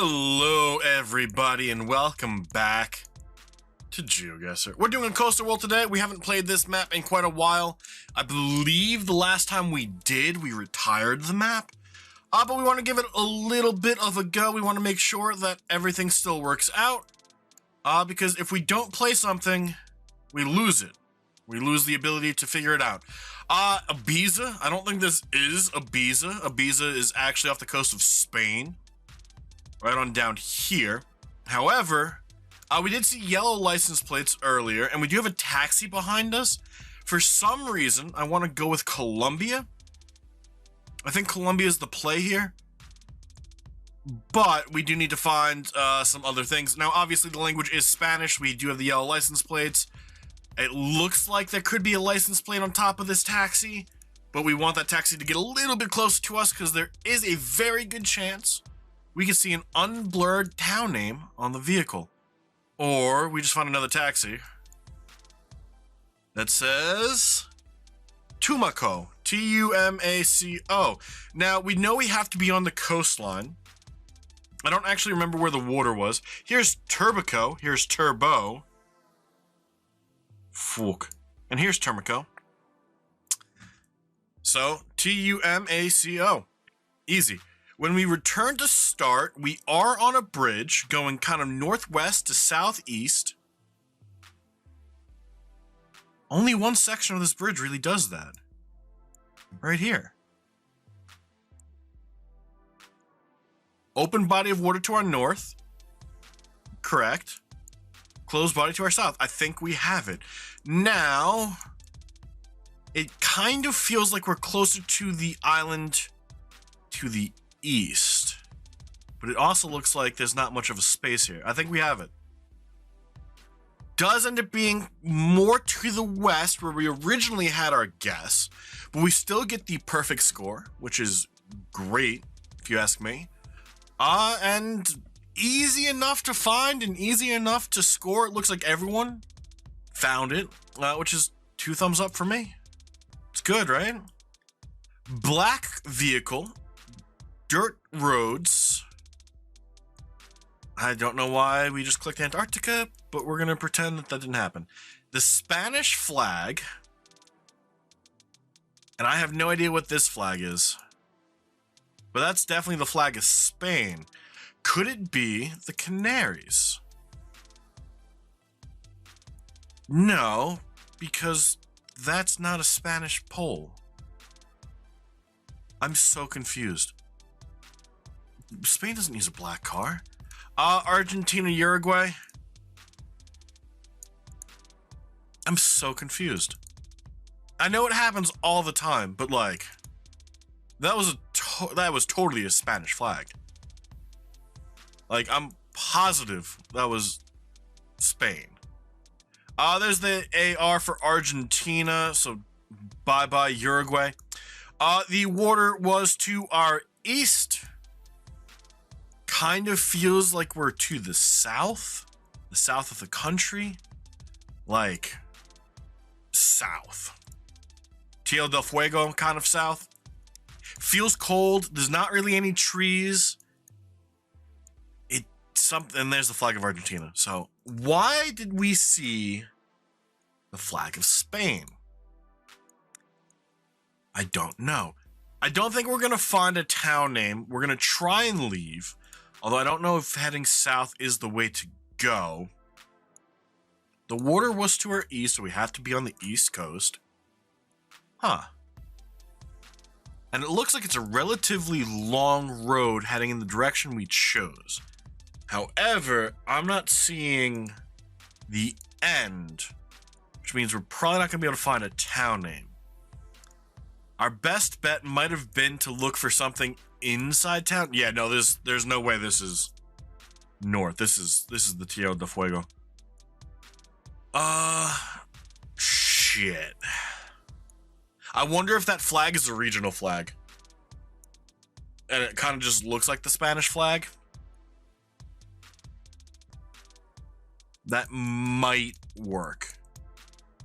Hello, everybody, and welcome back to Geoguessr. We're doing Coastal World today. We haven't played this map in quite a while. I believe the last time we did, we retired the map. But we want to give it a little bit of a go. We want to make sure that everything still works out. Because if we don't play something, we lose it. We lose the ability to figure it out. Ibiza. I don't think this is Ibiza. Ibiza is actually off the coast of Spain. Right on down here. However, we did see yellow license plates earlier, and we do have a taxi behind us. For some reason, I want to go with Colombia. I think Colombia is the play here. But we do need to find some other things. Now, obviously, the language is Spanish. We do have the yellow license plates. It looks like there could be a license plate on top of this taxi, but we want that taxi to get a little bit closer to us because there is a very good chance we can see an unblurred town name on the vehicle. Or we just find another taxi that says Tumaco, T-U-M-A-C-O. Now, we know we have to be on the coastline. I don't actually remember where the water was. Here's Turbico, here's Turbo. Fuck. And here's Turbico. So, T-U-M-A-C-O. Easy. When we return to start, we are on a bridge going kind of northwest to southeast. Only one section of this bridge really does that. Right here. Open body of water to our north. Correct. Closed body to our south. I think we have it. Now, it kind of feels like we're closer to the island to the east, but it also looks like there's not much of a space here. I think we have it. Does end up being more to the west where we originally had our guess, but we still get the perfect score, which is great if you ask me. And easy enough to find and easy enough to score. It looks like everyone found it, which is 2 thumbs up for me. It's good, right? Black vehicle. Dirt roads. I don't know why we just clicked Antarctica, but we're going to pretend that that didn't happen. The Spanish flag. And I have no idea what this flag is. But that's definitely the flag of Spain. Could it be the Canaries? No, because that's not a Spanish pole. I'm so confused. Spain doesn't use a black car. Argentina, Uruguay. I'm so confused. I know it happens all the time, but like, that was totally a Spanish flag. Like, I'm positive that was Spain. There's the AR for Argentina, so bye-bye Uruguay. The water was to our east. Kind of feels like we're to the south of the country, like south. Tierra del Fuego kind of south. Feels cold. There's not really any trees. And there's the flag of Argentina. So why did we see the flag of Spain? I don't know. I don't think we're gonna find a town name. We're gonna try and leave. Although I don't know if heading south is the way to go. The water was to our east, so we have to be on the east coast. Huh. And it looks like it's a relatively long road heading in the direction we chose. However, I'm not seeing the end, which means we're probably not going to be able to find a town name. Our best bet might have been to look for something inside town. Yeah, no, there's no way this is north. This is the Tierra del Fuego. Shit. I wonder if that flag is a regional flag. And it kind of just looks like the Spanish flag. That might work.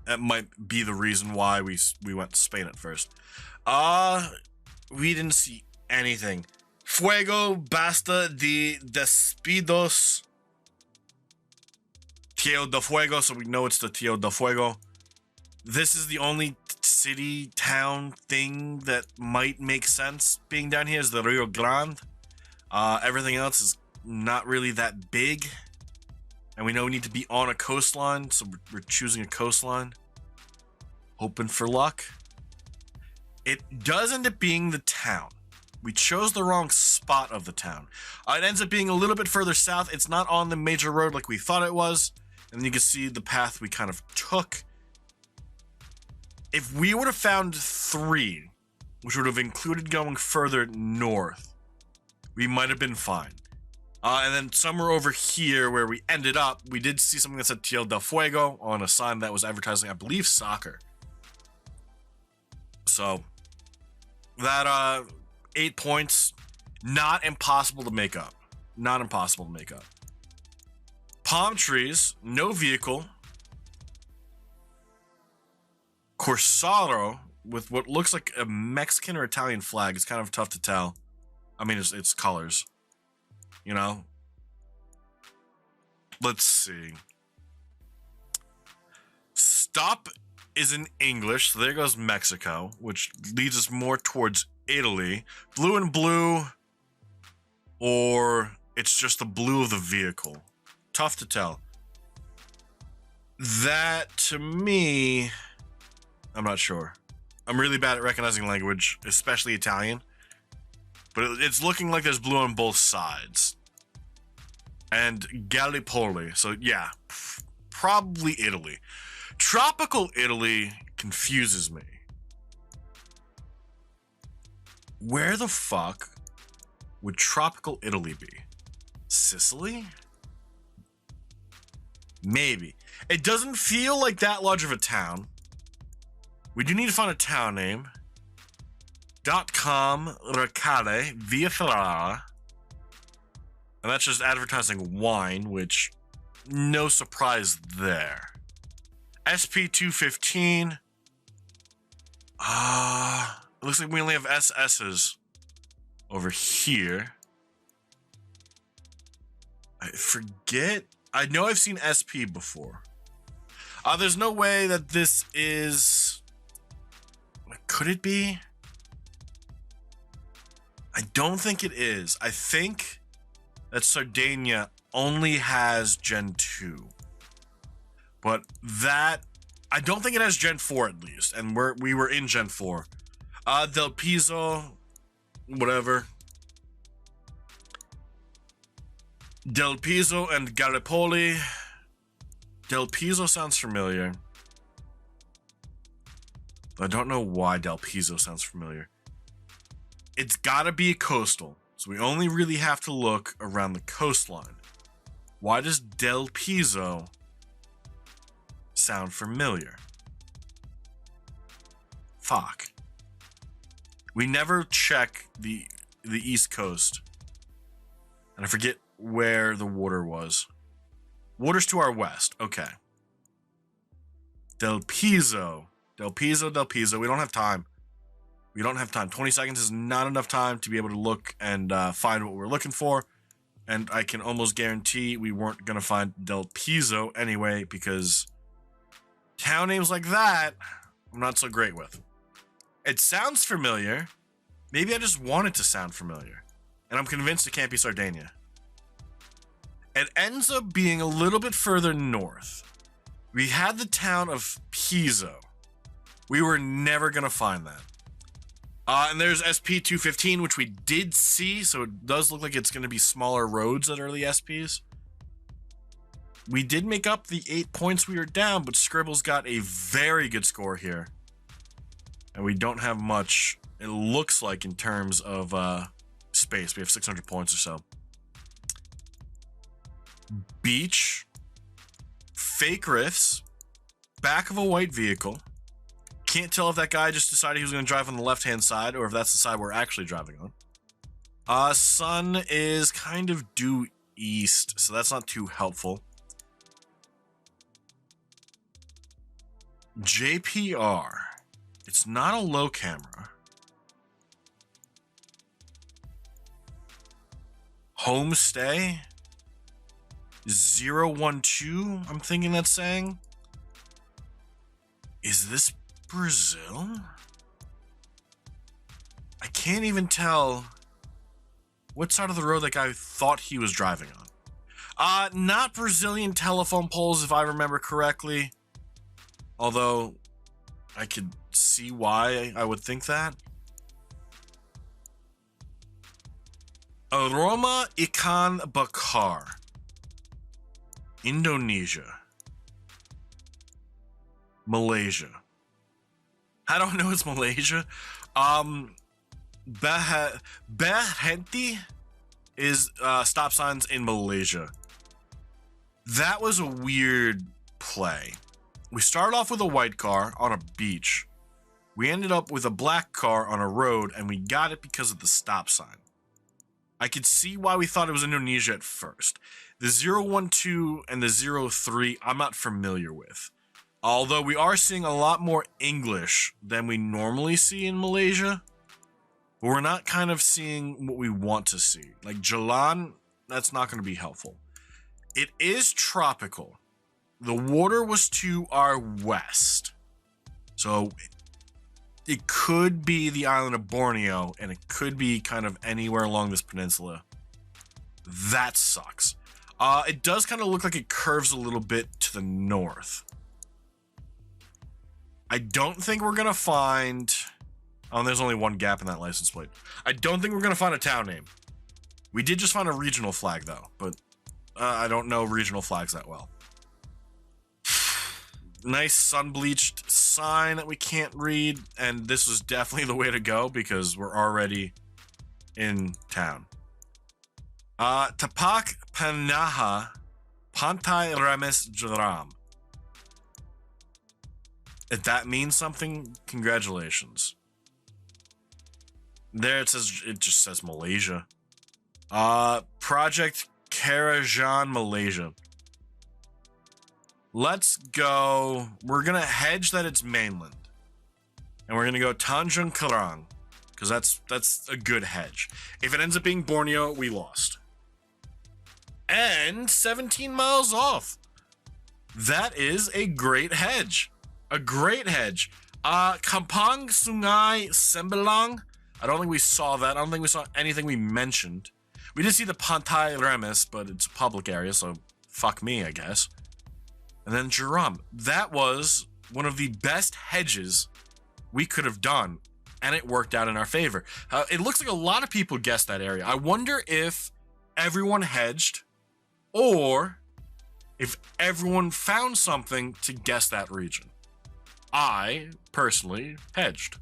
That might be the reason why we went to Spain at first. We didn't see anything. Fuego basta de despidos. Tierra del Fuego, so we know it's the Tierra del Fuego. This is the only city, town thing that might make sense being down here is the Rio Grande. Everything else is not really that big. And we know we need to be on a coastline, so we're choosing a coastline. Hoping for luck. It does end up being the town. We chose the wrong spot of the town. It ends up being a little bit further south. It's not on the major road like we thought it was. And you can see the path we kind of took. If we would have found 3, which would have included going further north, we might have been fine. And then somewhere over here where we ended up, we did see something that said Tierra del Fuego on a sign that was advertising, I believe, soccer. So, that 8 points, not impossible to make up. Not impossible to make up. Palm trees, no vehicle. Corsaro with what looks like a Mexican or Italian flag. It's kind of tough to tell. I mean, it's colors. You know? Let's see. Stop is in English, so there goes Mexico, which leads us more towards Italy. Blue and blue, or it's just the blue of the vehicle. Tough to tell. That, to me, I'm not sure. I'm really bad at recognizing language, especially Italian. But it's looking like there's blue on both sides. And Gallipoli. So yeah, probably Italy. Tropical Italy confuses me. Where the fuck would tropical Italy be? Sicily? Maybe. It doesn't feel like that large of a town. We do need to find a town name. .com Recale Via Ferrara. And that's just advertising wine, which no surprise there. SP215. It looks like we only have SS's over here. I forget. I know I've seen SP before. There's no way that this is... Could it be? I don't think it is. I think that Sardinia only has Gen 2. But that... I don't think it has Gen 4 at least. And we were in Gen 4. Del Piso... Whatever. Del Piso and Gallipoli. Del Piso sounds familiar. I don't know why Del Piso sounds familiar. It's gotta be coastal, so we only really have to look around the coastline. Why does Del Piso sound familiar? Fuck. We never check the East Coast. And I forget where the water was. Water's to our west. Okay. Del Piso. Del Piso, Del Piso. We don't have time. We don't have time. 20 seconds is not enough time to be able to look and find what we're looking for. And I can almost guarantee we weren't going to find Del Piso anyway, because town names like that, I'm not so great with. It sounds familiar. Maybe I just want it to sound familiar. And I'm convinced it can't be Sardinia. It ends up being a little bit further north. We had the town of Piso. We were never going to find that. And there's SP215, which we did see, so it does look like it's going to be smaller roads that are the SPs. We did make up the 8 points we were down, but Scribble's got a very good score here. And we don't have much, it looks like, in terms of space. We have 600 points or so. Beach. Fake riffs. Back of a white vehicle. Can't tell if that guy just decided he was going to drive on the left-hand side or if that's the side we're actually driving on. Sun is kind of due east, so that's not too helpful. JPR. It's not a low camera. Homestay 012, I'm thinking that's saying. Is this Brazil? I can't even tell what side of the road that guy thought he was driving on. Not Brazilian telephone poles, if I remember correctly. Although, I could see why I would think that. Aroma Ikan Bakar, Indonesia, Malaysia. I don't know it's Malaysia. Berhenti is stop signs in Malaysia. That was a weird play. We started off with a white car on a beach. We ended up with a black car on a road, and we got it because of the stop sign. I could see why we thought it was Indonesia at first. The 012 and the 03, I'm not familiar with. Although we are seeing a lot more English than we normally see in Malaysia. But we're not kind of seeing what we want to see. Like Jalan, that's not going to be helpful. It is tropical. The water was to our west. So it could be the island of Borneo, and it could be kind of anywhere along this peninsula. That sucks. It does kind of look like it curves a little bit to the north. I don't think we're going to find... Oh, there's only one gap in that license plate. I don't think we're going to find a town name. We did just find a regional flag, though, but I don't know regional flags that well. Nice sun-bleached sign that we can't read, and this was definitely the way to go because we're already in town. Tapak Panaha Pantai Remes Jram. If that means something, congratulations. There it just says Malaysia. Project Karajan, Malaysia. Let's go. We're gonna hedge that it's mainland, and we're gonna go Tanjung Karang because that's a good hedge. If it ends up being Borneo, we lost. And 17 miles off. That is a great hedge. A great hedge. Kampang Sungai Sembelang. I don't think we saw that. I don't think we saw anything we mentioned. We did see the Pantai Remes, but it's a public area, so fuck me, I guess. And then Jeram. That was one of the best hedges we could have done, and it worked out in our favor. It looks like a lot of people guessed that area. I wonder if everyone hedged, or if everyone found something to guess that region. I, personally, hedged.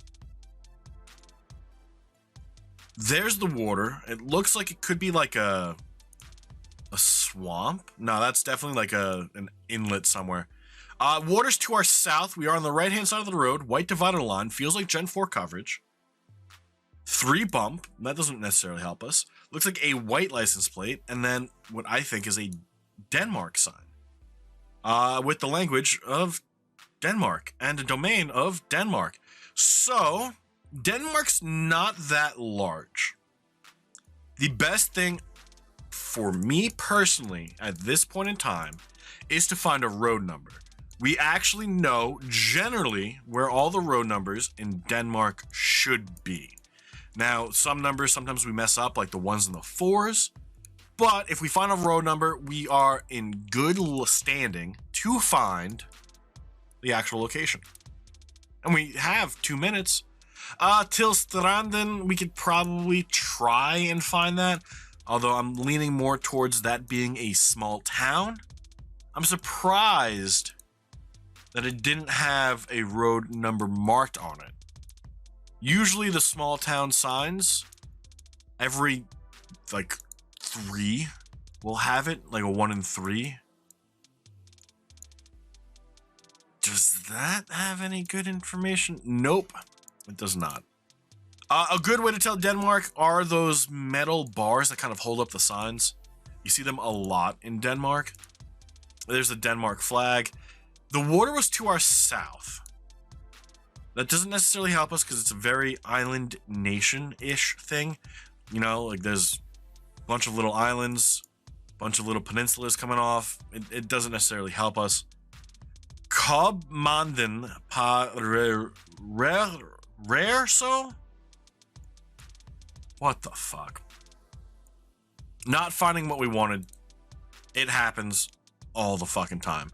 There's the water. It looks like it could be like a swamp. No, that's definitely like an inlet somewhere. Water's to our south. We are on the right-hand side of the road. White divided line. Feels like Gen 4 coverage. 3 bump. That doesn't necessarily help us. Looks like a white license plate. And then what I think is a Denmark sign. With the language of Denmark and a domain of Denmark. So, Denmark's not that large. The best thing for me personally at this point in time is to find a road number. We actually know generally where all the road numbers in Denmark should be. Now, some numbers sometimes we mess up, like the ones in the 4s. But if we find a road number, we are in good standing to find the actual location. And we have 2 minutes. Till Stranden, we could probably try and find that. Although I'm leaning more towards that being a small town. I'm surprised that it didn't have a road number marked on it. Usually the small town signs, every, like, 3 will have it, like a 1 in 3. Does that have any good information? Nope, it does not. A good way to tell Denmark are those metal bars that kind of hold up the signs. You see them a lot in Denmark. There's the Denmark flag. The water was to our south. That doesn't necessarily help us because it's a very island nation-ish thing. You know, like there's Bunch of little islands, bunch of little peninsulas coming off. It doesn't necessarily help us. Commanden pa rare so? What the fuck? Not finding what we wanted. It happens all the fucking time.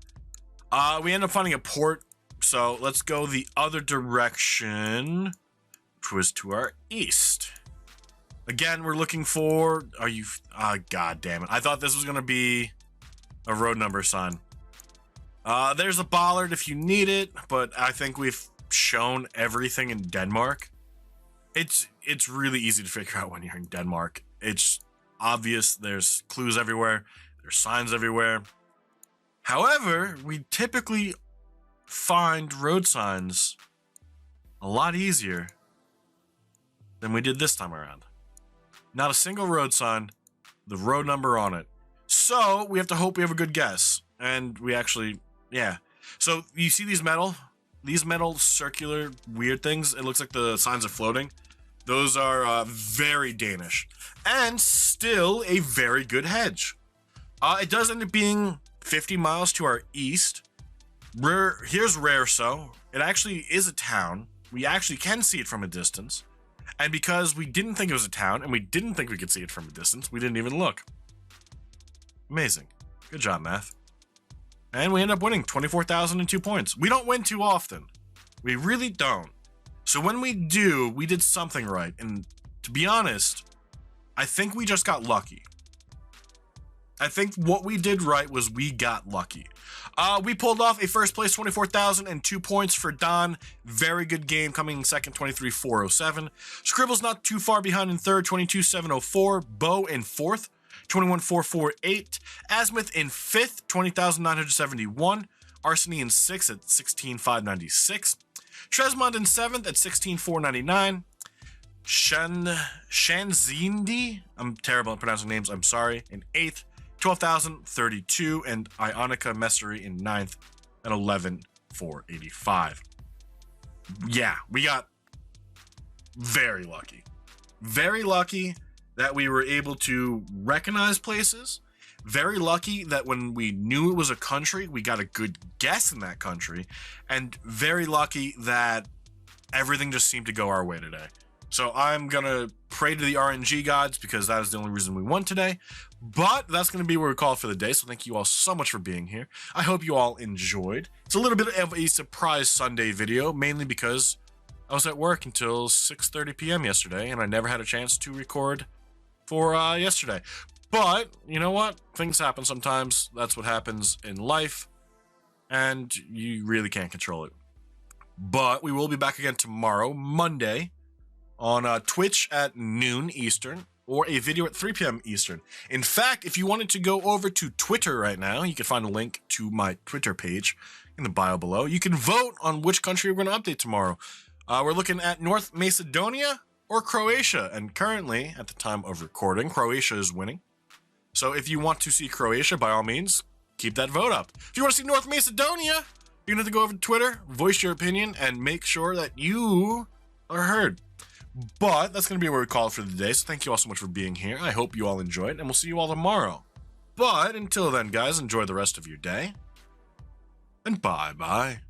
We end up finding a port, so let's go the other direction, which was to our east. Again, we're looking for, god damn it. I thought this was gonna be a road number sign. There's a bollard if you need it, but I think we've shown everything in Denmark. It's really easy to figure out when you're in Denmark. It's obvious, there's clues everywhere, there's signs everywhere. However, we typically find road signs a lot easier than we did this time around. Not a single road sign, the road number on it. So we have to hope we have a good guess. And we actually, yeah. So you see these metal circular weird things? It looks like the signs are floating. Those are very Danish. And still a very good hedge. It does end up being 50 miles to our east. Here's Rarso. It actually is a town. We actually can see it from a distance. And because we didn't think it was a town, and we didn't think we could see it from a distance, we didn't even look. Amazing. Good job, Maff. And we end up winning 24,002 points. We don't win too often. We really don't. So when we do, we did something right. And to be honest, I think we just got lucky. I think what we did right was we got lucky. We pulled off a first place 24,002 points for Don. Very good game, coming in second, 23,407. Scribble's not too far behind in third, 22,704. Bo in fourth, 21,448. Azimuth in fifth, 20,971. Arseny in sixth at 16,596. Tresmond in seventh at 16,499. Shanzindi, I'm terrible at pronouncing names, I'm sorry, in eighth, 12,032, and Ionica Messery in 9th at 11,485. Yeah, we got very lucky. Very lucky that we were able to recognize places. Very lucky that when we knew it was a country, we got a good guess in that country. And very lucky that everything just seemed to go our way today. So I'm going to pray to the RNG gods because that is the only reason we won today. But that's going to be where we call it for the day. So thank you all so much for being here. I hope you all enjoyed. It's a little bit of a surprise Sunday video, mainly because I was at work until 6:30 p.m. yesterday, and I never had a chance to record for yesterday. But you know what? Things happen sometimes. That's what happens in life, and you really can't control it. But we will be back again tomorrow, Monday, on Twitch at noon Eastern, or a video at 3 p.m. Eastern. In fact, if you wanted to go over to Twitter right now, you can find a link to my Twitter page in the bio below. You can vote on which country we're going to update tomorrow. We're looking at North Macedonia or Croatia, and currently, at the time of recording, Croatia is winning. So if you want to see Croatia, by all means, keep that vote up. If you want to see North Macedonia, you're going to have to go over to Twitter, voice your opinion, and make sure that you are heard. But that's going to be where we call it for the day, so thank you all so much for being here. I hope you all enjoyed, and we'll see you all tomorrow. But until then, guys, enjoy the rest of your day, and bye-bye.